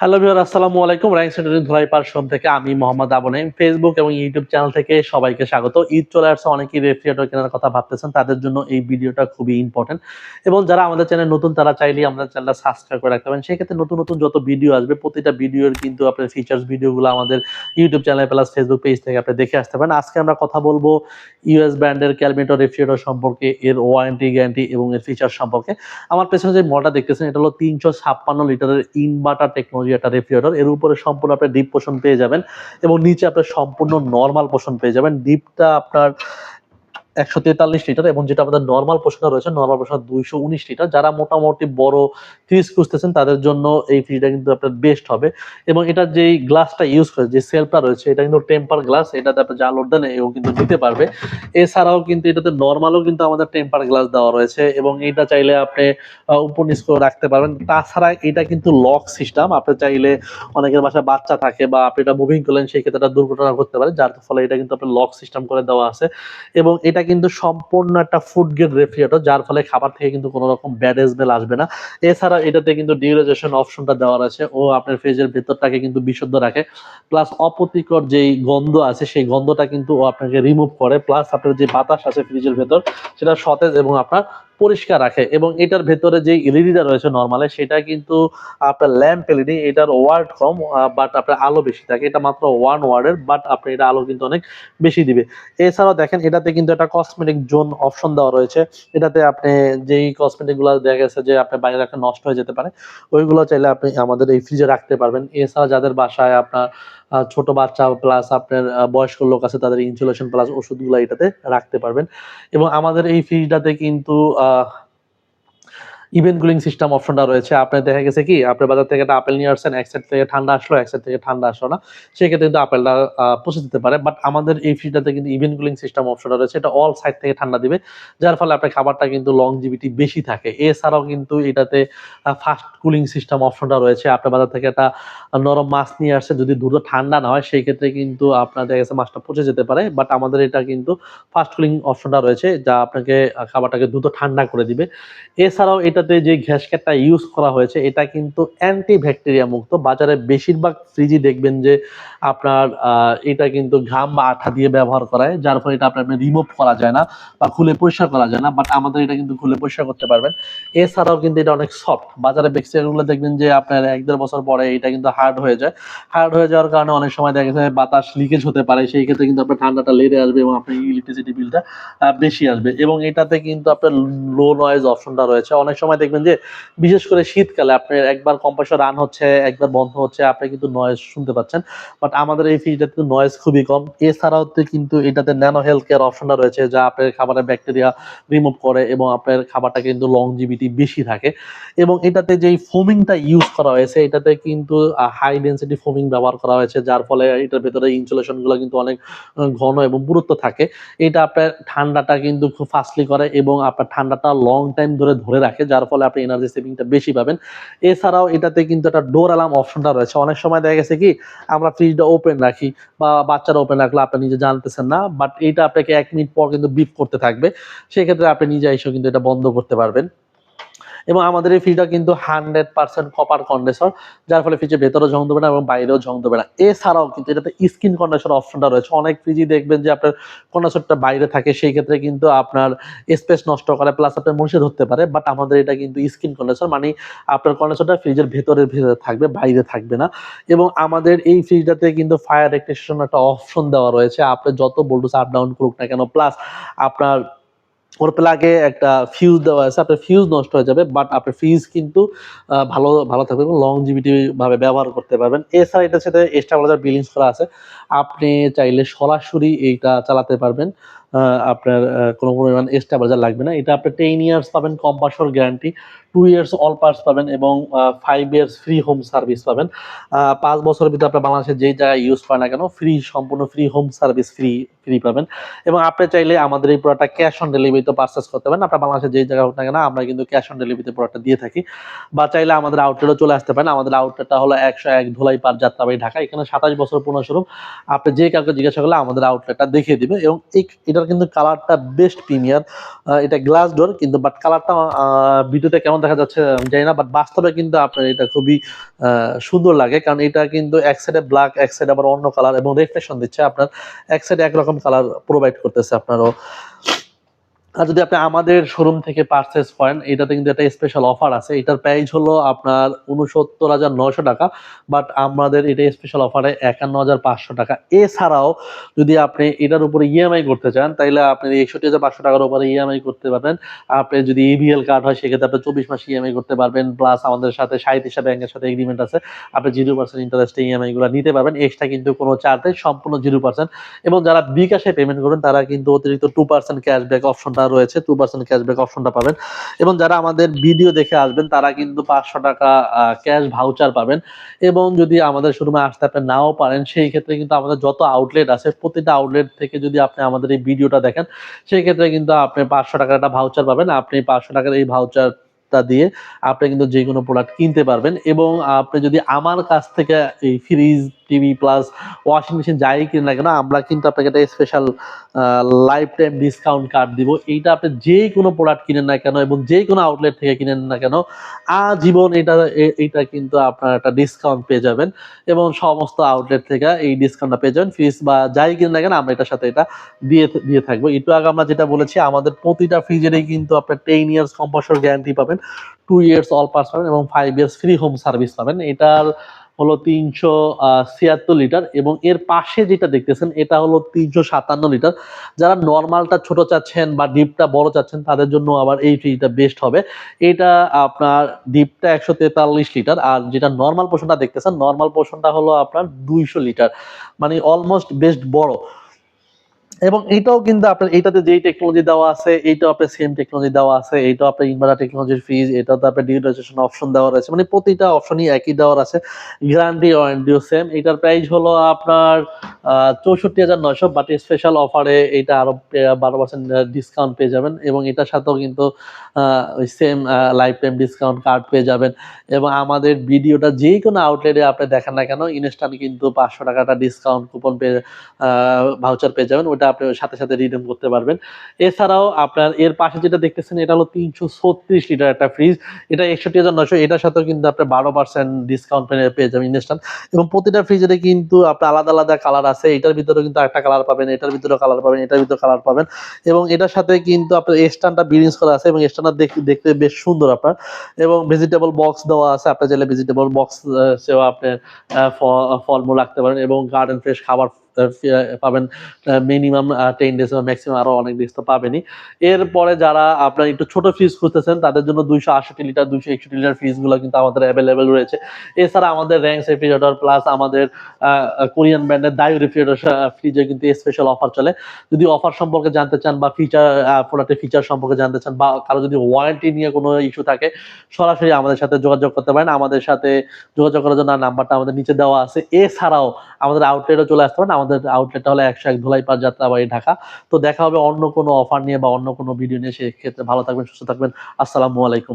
Hello viewer, আসসালামু আলাইকুম। Rank centering ধুলাইপাড় showroom থেকে আমি মোহাম্মদ আবু নাঈম। ফেসবুক এবং ইউটিউব চ্যানেল থেকে সবাইকে স্বাগত। ঈদ চলে আসছে, অনেকেই রেফ্রিজারেটর কেনার কথা ভাবতেছেন, তাদের জন্য এই ভিডিওটা খুবই ইম্পর্টেন্ট। এবং যারা আমাদের চ্যানেল নতুন তারা চাইলেই আমাদের চ্যানেলটা সাবস্ক্রাইব করে রাখতে পারেন। সেক্ষেত্রে নতুন নতুন যত ভিডিও আসবে প্রতিটা ভিডিওর কিন্তু আপনার ফিচার্স ভিডিওগুলো আমাদের YouTube channel plus Facebook page থেকে আপনি দেখে আসতে পারেন। আজকে আমরা কথা বলবো ইউএস ব্র্যান্ডের ক্যালভিনেটর রেফ্রিজারেটর সম্পর্কে, এর ওয়ারেন্টি গ্যারান্টি এবং এর ফিচার সম্পর্কে। আমার পেছনে যে মডেলটা দেখতেছেন এটা হলো 356 লিটারের ইনভার্টার টেকনোলজি একটা রেফ্রিজারেটর। এর উপরে সম্পূর্ণ আপনি ডিপ পোষণ পেয়ে যাবেন এবং নিচে আপনার সম্পূর্ণ নরমাল পোষণ পেয়ে যাবেন। ডিপটা আপনার 143 লিটার এবং যেটা আমাদের নরমাল পোষণটা রয়েছে, নরমাল পোষণ 219 লিটার। যারা মোটামুটি বড় ফ্রিজ খুঁজতেছেন তাদের জন্য এই ফ্রিজটা কিন্তু আপনার বেস্ট হবে। এবং এটা যেই গ্লাসটা ইউজ করে, যে সেলফটা রয়েছে, এটা কিন্তু টেম্পার গ্লাস। এটাতে আপনি যা লোড দেন এও কিন্তু নিতে পারবে। এছাড়াও কিন্তু এটাতে নরমালও কিন্তু আমাদের টেম্পার গ্লাস দেওয়া রয়েছে এবং এটা চাইলে আপনি উপর নিচ করে রাখতে পারবেন। তাছাড়া এটা কিন্তু লক সিস্টেম। আপনি চাইলে, অনেকের বাসায় বাচ্চা থাকে বা আপনি এটা মুভিং করলেন, সেই ক্ষেত্রে এটা দুর্ঘটনা ঘটতে পারে, যার ফলে এটা কিন্তু আপনার লক সিস্টেম করে দেওয়া আছে। এবং এটা কিন্তু সম্পূর্ণ একটা ফুড গ্রেড রেফ্রিজারেটর, যার ফলে খাবার থেকে কিন্তু কোনো রকম ব্যাড স্মেল আসবে না। এছাড়া এটাতে কিন্তু ডিউরেশন অপশনটা দেওয়া আছে, ও আপনার ফ্রিজের ভেতরটাকে কিন্তু বিশুদ্ধ রাখে। প্লাস অপ্রীতিকর যেই গন্ধ আছে সেই গন্ধটা কিন্তু ও আপনাকে রিমুভ করে। প্লাস আপনার যে বাতাস আছে ফ্রিজের ভেতর, সেটা সতেজ এবং আপনার পরিষ্কার রাখে। এবং এটার ভেতরে যে এলইডিটা রয়েছে নরমালে, সেটা কিন্তু আপনার ল্যাম্প এলইডি। এটার ওয়াট কম, বাট আপনার আলো বেশি থাকে। এটা মাত্র 1 ওয়াটের, বাট আপনার এটা আলো কিন্তু অনেক বেশি দিবে। এছাড়াও দেখেন এটাতে কিন্তু একটা কসমেটিক জোন অপশন দেওয়া রয়েছে। এটাতে আপনি যেই কসমেটিক গুলো দেখা গেছে যে আপনার বাইরে রাখলে নষ্ট হয়ে যেতে পারে, ওইগুলো চাইলে আপনি আমাদের এই ফ্রিজে রাখতে পারবেন। এছাড়া যাদের বাসায় আপনার ছোট বাচ্চা প্লাস আপনার বয়স্ক লোক আছে, তাদের ইনসুলেশন প্লাস ওষুধগুলো এটাতে রাখতে পারবেন। এবং আমাদের এই ফ্রিজটাতে কিন্তু ইভেন্ট কুলিং সিস্টেম অপশনটা রয়েছে। আপনার দেখা গেছে কি, আপনি বাজার থেকে একটা আপেল নিয়ে আসছেন, এক সাইড থেকে ঠান্ডা আসলো, এক সাইড থেকে ঠান্ডা আসলো না, সেক্ষেত্রে কিন্তু আপেলটা পচে যেতে পারে। বাট আমাদের এই ফ্রিজটাতে কিন্তু ইভেন্ট কুলিং সিস্টেম অপশনটা রয়েছে, এটা অল সাইড থেকে ঠান্ডা দিবে, যার ফলে আপনার খাবারটা কিন্তু লংজিভিটি বেশি থাকে। এছাড়াও কিন্তু এটাতে ফাস্ট কুলিং সিস্টেম অপশনটা রয়েছে। আপনার বাজার থেকে একটা নরম মাছ নিয়ে আসছে, যদি দ্রুত ঠান্ডা না হয় সেই ক্ষেত্রে কিন্তু আপনার দেখা গেছে মাছটা পচে যেতে পারে। বাট আমাদের এটা কিন্তু ফাস্ট কুলিং অপশনটা রয়েছে, যা আপনাকে খাবারটাকে দ্রুত ঠান্ডা করে দিবে। এছাড়াও এটাতে যে গ্যাসকেটটা ইউজ করা হয়েছে, এটা কিন্তু অ্যান্টি ব্যাকটেরিয়া মুক্ত। বাজারে বেশিরভাগ ফ্রিজই দেখবেন যে আপনার এটা কিন্তু ঘাম বা আঠা দিয়ে ব্যবহার করা হয়, যার ফলে এটা আপনার রিমুভ করা যায় না বা খুলে পরিষ্কার করা যায় না। বাট আমাদের এটা কিন্তু খুলে পরিষ্কার করতে পারবেন। এছাড়াও কিন্তু এটা অনেক সফট। বাজারে ব্যাকটেরিয়াগুলো দেখবেন যে আপনার 1-1.5 বছর পরে এটা কিন্তু হার্ড হয়ে যায়। হার্ড হয়ে যাওয়ার কারণে অনেক সময় দেখা যায় বাতাস লিকেজ হতে পারে, সেই ক্ষেত্রে কিন্তু আপনার ঠান্ডাটা লেগে আসবে এবং আপনার ইলেকট্রিসিটি বিলটা বেশি আসবে। এবং এটাতে কিন্তু আপনার লো নয়েজ অপশনটা রয়েছে। অনেক সময় দেখবেন যে বিশেষ করে শীতকালে আপনার একবার কম্প্রেসর রান হচ্ছে, একবার বন্ধ হচ্ছে, আপনি কিন্তু নয়েজ শুনতে পাচ্ছেন। বাট আমাদের এই ফ্রিজটাতে কিন্তু নয়েজ খুবই কম। এছাড়াও কিন্তু এটাতে ন্যানো হেলথ কেয়ার অপশনটা রয়েছে, যা আপনার খাবারের ব্যাকটেরিয়া রিমুভ করে এবং আপনার খাবারটা কিন্তু লংজিভিটি বেশি থাকে। এবং এটাতে যেই ফোমিংটা ইউজ করা হয়েছে, এটাতে কিন্তু হাই ডেনসিটি ফোমিং ব্যবহার করা হয়েছে, যার ফলে এটার ভেতরে ইনসুলেশনগুলো কিন্তু অনেক ঘন এবং পুরুত্ব থাকে। এটা আপনার ঠান্ডাটা কিন্তু খুব ফাস্টলি করে এবং আপনার ঠান্ডাটা লং টাইম ধরে রাখে, যার ফলে আপনি এনার্জি সেভিংটা বেশি পাবেন। এছাড়াও এটাতে কিন্তু একটা ডোর অ্যালার্ম অপশনটা রয়েছে। অনেক সময় দেখা গেছে কি, আমরা ফ্রিজটা ওপেন রাখি বা বাচ্চারা ওপেন রাখলে আপনি নিজে জানতেছেন না, বাট এটা আপনাকে 1 মিনিট পর কিন্তু বিপ করতে থাকবে। সেক্ষেত্রে আপনি নিজে এসেও কিন্তু এটা বন্ধ করতে পারবেন। এবং আমাদের এই ফ্রিজটা কিন্তু 100% কপার কন্ডেন্সার, যার ফলে ফ্রিজের ভেতরেও ঝং দেবে না এবং বাইরেও ঝং দেবে না। এছাড়াও কিন্তু এটাতে স্ক্রিন কন্ডেন্সার অপশনটা রয়েছে। অনেক ফ্রিজই দেখবেন যে আপনার কন্ডেন্সারটা বাইরে থাকে, সেই ক্ষেত্রে কিন্তু আপনার স্পেস নষ্ট করে, প্লাস আপনার মুছে ধরতে পারে। বাট আমাদের এটা কিন্তু স্ক্রিন কন্ডেন্সার, মানে আপনার কন্ডেন্সারটা ফ্রিজের ভেতরে থাকবে, বাইরে থাকবে না। এবং আমাদের এই ফ্রিজটাতে কিন্তু ফায়ার রেক্টিফিকেশন একটা অপশন দেওয়া রয়েছে। আপনি যত ভোল্টেজ আপ ডাউন করুক না কেন, প্লাস আপনার ওর প্লাগে একটা ফিউজ দেওয়া আছে, আপনার ফিউজ নষ্ট হয়ে যাবে, বাট আপনার ফ্রিজ কিন্তু ভালো ভালো থাকবে এবং লংজিভিটি ভাবে ব্যবহার করতে পারবেন। এছাড়া এটার সাথে স্টেবিলাইজার বিলিংস করা আছে, আপনি চাইলে সরাসরি এইটা চালাতে পারবেন। আপনার কোনো পরিমাণ স্টেবিলাইজার লাগবে না। এটা আপনি 10 ইয়ার্স পাবেন compressor guarantee, 2 years all parts পাবেন এবং 5 ইয়ার্স ফ্রি হোম সার্ভিস পাবেন। 5 বছরের ভিতরে আপনার বাংলাদেশের যেই জায়গায় ইউজ করেন না কেন, সম্পূর্ণ ফ্রি হোম সার্ভিস ফ্রি পাবেন। এবং আপনি চাইলে আমাদের এই প্রোডাক্টটা ক্যাশ অন ডেলিভারিতে পারচেজ করতে পারেন। আপনার বাংলাদেশের যেই জায়গায় হোক না কেন, আমরা কিন্তু ক্যাশ অন ডেলিভারিতে প্রোডাক্টটা দিয়ে থাকি। বা চাইলে আমাদের আউটলেটও চলে আসতে পারেন। আমাদের আউটলেটটা হলো 101 ধুলাইপাড়, যাত্রাবাড়ি, ঢাকা। এখানে 27 বছর পুরনো শোরুম। আপনি যে কাউকে জিজ্ঞাসা করলে আমাদের আউটলেটটা দেখিয়ে দিবে। এবং এটার এটার কিন্তু কালারটা বেস্ট প্রিমিয়ার। এটা গ্লাস ডোর কিন্তু, বাট কালারটা ভিডিওতে কেমন দেখা যাচ্ছে আমি জানি না, বাট বাস্তবে কিন্তু আপনার এটা খুবই সুন্দর লাগে, কারণ এটা কিন্তু এক সাইডে ব্ল্যাক, এক সাইডে আবার অন্য কালার এবং রিফ্লেকশন দিচ্ছে, আপনার এক সাইডে একরকম কালার প্রোভাইড করতেছে আপনারও। আর যদি আপনি আমাদের শোরুম থেকে পারচেজ করেন, এটাতে কিন্তু একটা স্পেশাল অফার আছে। এটার প্রাইস হলো আপনার ৬৯,৯০০ টাকা, বাট আমাদের এটা স্পেশাল অফারে ৫১,৫০০ টাকা। এছাড়াও যদি আপনি এটার উপরে ইএমআই করতে চান, তাইলে আপনি ৬১,৫০০ টাকার উপরে ইএমআই করতে পারবেন। আপনি যদি এবিএল কার্ড হয়, সেক্ষেত্রে আপনি ২৪ মাস ইএমআই করতে পারবেন। প্লাস আমাদের সাথে সাঁইত্রিশটা ব্যাংকের সাথে এগ্রিমেন্ট আছে, আপনি 0% ইন্টারেস্টে ইএমআই গুলো নিতে পারবেন। এক্সট্রা কিন্তু কোনো চার্জ নেই, সম্পূর্ণ 0%। এবং যারা বিকাশে পেমেন্ট করবেন, তারা কিন্তু অতিরিক্ত 2% ক্যাশব্যাক অপশনটা রয়েছে, 2% ক্যাশব্যাক অপশনটা পাবেন। এবং যারা আমাদের ভিডিও দেখে আসবেন, তারা কিন্তু ৫০০ টাকা ক্যাশ ভাউচার পাবেন। এবং যদি আমাদের শোরুমে আসতে আপনি নাও পারেন, সেই ক্ষেত্রে কিন্তু আমাদের যত আউটলেট আছে, প্রতিটা আউটলেট থেকে যদি আপনি আমাদের এই ভিডিওটা দেখেন, সেই ক্ষেত্রে কিন্তু আপনি ৫০০ টাকার একটা ভাউচার পাবেন। আপনি ৫০০ টাকার এই ভাউচারটা দিয়ে আপনি কিন্তু যে কোনো প্রোডাক্ট কিনতে পারবেন। এবং আপনি যদি আমার কাছ থেকে এই fridge, TV plus washing machine যাই কিনেন না কেন, আমরা কিন্তু আপনাকে একটা special life time discount card দিব। এইটা আপনি যে কোনো প্রোডাক্ট কিনেন না কেন এবং যে কোনো আউটলেট থেকে কিনেন না কেন, আজীবন এটা কিন্তু আপনার একটা ডিসকাউন্ট পেয়ে যাবেন। এবং সমস্ত আউটলেট থেকে এই ডিসকাউন্টটা পেয়ে যাবেন। ফ্রিজ বা যাই কিনেন না কেন, আমরা এটার সাথে এটা দিয়ে থাকবো। একটু আগে আমরা যেটা বলেছি, আমাদের প্রতিটা ফ্রিজেরই কিন্তু আপনার 10 ইয়ার্স কম্প্রেসর গ্যারান্টি পাবেন, 2 ইয়ার্স অল পার্টস পাবেন এবং 5 ইয়ার্স ফ্রি হোম সার্ভিস পাবেন। এটার হলো ৩৭৬ লিটার এবং এর পাশে যেটা দেখতেছেন, এটা হলো ৩৫৭ লিটার। যারা নরমালটা ছোট চাচ্ছেন বা ডিপটা বড় চাচ্ছেন, তাদের জন্য আবার এই ফ্রিজটা বেস্ট হবে। এটা আপনার ডিপটা ১৪৩ লিটার, আর যেটা নরমাল পোর্শনটা দেখতেছেন, নরমাল পোর্শনটা হলো আপনার ২০০ লিটার, মানে অলমোস্ট বেস্ট বড়। এবং এটাও কিন্তু আপনার এটাতে যেই টেকনোলজি দেওয়া আছে, এইটাও আপনার সেম টেকনোলজি দেওয়া আছে। এইটাও আপনার ইনভার্টার টেকনোলজির ফ্রিজ, এটাতে আপনার ডিজিটাইজেশন অপশন দেওয়া রয়েছে, মানে প্রতিটা অপশনই একই দেওয়ার আছে। গ্যারান্টি ওয়ারেন্টিও সেম। এটার প্রাইস হলো আপনার ৬৪,৯০০, বাট স্পেশাল অফারে এটা আরো ১২% ডিসকাউন্ট পেয়ে যাবেন। এবং এটার সাথেও কিন্তু ওই same life time discount card পেয়ে যাবেন। এবং আমাদের ভিডিওটা যে কোনো আউটলেটে আপনি দেখেন না কেন, ইনস্ট্যান্ট কিন্তু ৫০০ টাকাটা ডিসকাউন্ট কুপন পেয়ে ভাউচার পেয়ে যাবেন। ওটা আপনি সাথে সাথে রিডিম করতে পারবেন। এছাড়াও আপনার এর পাশে যেটা দেখতেছেন, এটা হলো ৩৩৬ লিটার একটা ফ্রিজ। এটা ৬১,৯০০, এটার সাথেও কিন্তু আপনি ১২% ডিসকাউন্ট পেয়ে যাবেন ইনস্ট্যান্ট। এবং প্রতিটা ফ্রিজেরে কিন্তু আপনার আলাদা আলাদা কালার আছে। এটার ভিতরে কিন্তু একটা কালার পাবেন, এটার ভিতরে কালার পাবেন, এটার ভিতরে কালার পাবেন। এবং এটার সাথে কিন্তু আপনার স্ট্যান্ডটা বিরিঞ্জ করা আছে এবং স্ট্যান্ডটা দেখতে বেশ সুন্দর আপনার। এবং ভেজিটেবল বক্স দেওয়া আছে, আপনি চাইলে ভেজিটেবল বক্স সেও আপনি ফলমূল রাখতে পারেন। এবং গার্ডেন ফ্রেশ খাবার পাবেন মিনিমাম 10 ডেজ বা ম্যাক্সিমাম আরো অনেক ডেজ তো পাবেনই। এরপরে যারা আপনার একটু ছোট ফ্রিজ খুঁজতেছেন, তাদের জন্য ২৬৮ লিটার, ২৬১ লিটার ফ্রিজগুলো কিন্তু আমাদের অ্যাভেলেবেল রয়েছে। এছাড়া আমাদের র্যাংস রেফ্রিজারেটর প্লাস আমাদের কোরিয়ান ব্র্যান্ডের দায়ু রেফ্রিজারেটর ফ্রিজে কিন্তু স্পেশাল অফার চলে। যদি অফার সম্পর্কে জানতে চান বা প্রোডাক্টের ফিচার সম্পর্কে জানতে চান, বা কারো যদি ওয়ারেন্টি নিয়ে কোনো ইস্যু থাকে, সরাসরি আমাদের সাথে যোগাযোগ করতে পারেন। আমাদের সাথে যোগাযোগ করার জন্য নাম্বারটা আমাদের নিচে দেওয়া আছে। এছাড়াও আমাদের আউটলেটে চলে আসতে পারেন। আমাদের আউটলেটটা হলো ১০১ ধুলাইপাড়, যাত্রাবাড়ি, ঢাকা। তো দেখা হবে অন্য কোনো অফার নিয়ে বা অন্য কোনো ভিডিও নিয়ে। সেক্ষেত্রে ভালো থাকবেন, সুস্থ থাকবেন। আসসালামু আলাইকুম।